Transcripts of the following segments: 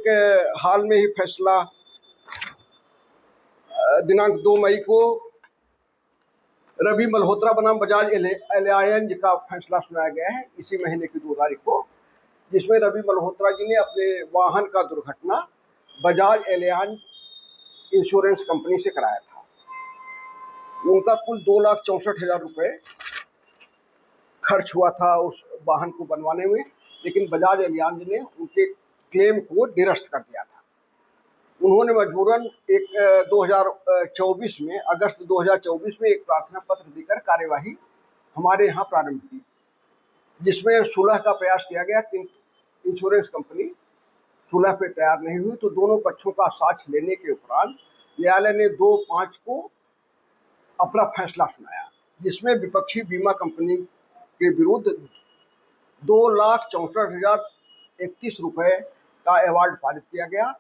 एक हाल में ही फैसला दिनांक 2 मई को रवि मल्होत्रा बनाम बजाज एलायंज का फैसला सुनाया गया है इसी महीने की 2 तारीख को, जिसमें रवि मल्होत्रा जी ने अपने वाहन का दुर्घटना बजाज एलायंज इंश्योरेंस कंपनी से कराया था। उनका कुल 2,64,000 रुपये खर्च हुआ था उस वाहन को बनवाने में, लेकिन बजाज एलायंज ने उनके क्लेम को निरस्त कर दिया था। उन्होंने मजबूरन 2024 में अगस्त 2024 में एक प्रार्थना पत्र देकर कार्यवाही हमारे यहाँ प्रारंभ की, जिसमें सुलह का प्रयास किया गया। इंश्योरेंस कंपनी सुलह पे तैयार नहीं हुई, तो दोनों पक्षों का साक्ष्य लेने के उपरांत न्यायालय ने 2/5 को अपना फैसला सुनाया, जिसमें विपक्षी बीमा कंपनी के विरुद्ध 2,64,031 रुपये का अवार्ड पारित किया गया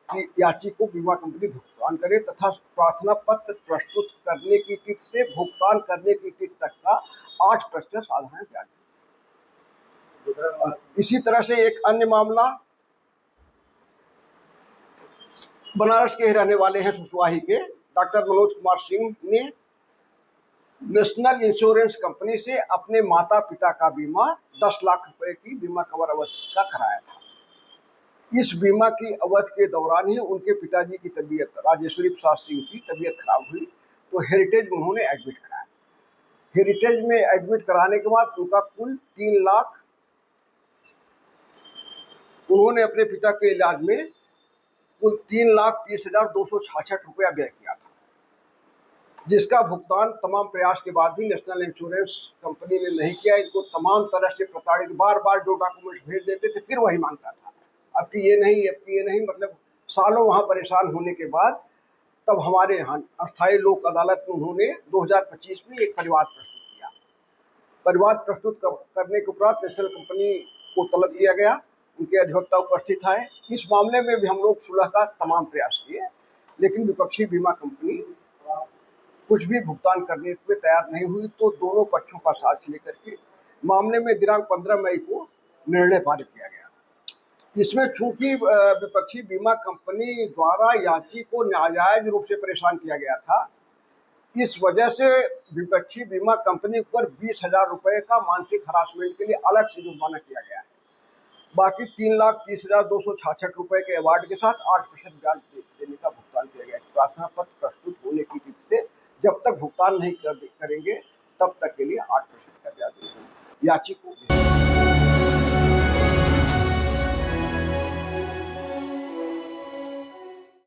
कि याची को बीमा कंपनी भुगतान करे तथा प्रार्थना पत्र प्रस्तुत करने की तिथि से भुगतान करने की तिथि तक का 8% साधारण ब्याज। इसी तरह से एक अन्य मामला, बनारस के रहने वाले हैं सुसवाही के डॉक्टर मनोज कुमार सिंह ने नेशनल इंश्योरेंस कंपनी से अपने माता पिता का बीमा 10 लाख रुपए की बीमा कवर अवधि का कराया था। इस बीमा की अवधि के दौरान ही उनके पिताजी की तबीयत, राजेश्वरी प्रसाद सिंह की तबीयत खराब हुई, तो हेरिटेज में उन्होंने एडमिट कराया। हेरिटेज में एडमिट कराने के बाद उनका कुल 3 लाख उन्होंने अपने पिता के इलाज में कुल 3,30,266 रुपया व्यय किया था, जिसका भुगतान तमाम प्रयास के बाद भी नेशनल इंश्योरेंस कंपनी ने नहीं किया। इनको तमाम तरह से प्रताड़ित, बार बार जो डॉक्यूमेंट्स भेज देते थे फिर वही मांगता था, अब कि ये नहीं, मतलब सालों वहाँ परेशान होने के बाद तब हमारे यहाँ अस्थायी लोक अदालत में उन्होंने 2025 में एक परिवाद प्रस्तुत किया। परिवाद प्रस्तुत करने के उपरांत नेशनल कंपनी को तलब किया गया, उनके अधिवक्ता उपस्थित है। इस मामले में भी हम लोग सुलह का तमाम प्रयास किए, लेकिन विपक्षी बीमा कंपनी कुछ भी भुगतान करने पे तैयार नहीं हुई, तो दोनों पक्षों का साक्ष्य लेकर के मामले में दिनांक 15 मई को निर्णय पारित किया गया। इसमें चूंकि विपक्षी बीमा कंपनी द्वारा याची को नाजायज रूप से परेशान किया गया था, इस वजह से विपक्षी बीमा कंपनी पर 20,000 रुपये का मानसिक हरासमेंट के लिए अलग से जुर्माना किया गया है। बाकी 3,30,266 रुपये के अवार्ड के साथ 8% ब्याज देने का भुगतान किया गया। प्रार्थना पत्र प्रस्तुत होने की तिथि से जब तक भुगतान नहीं करेंगे तब तक के लिए 8% का ब्याज याची को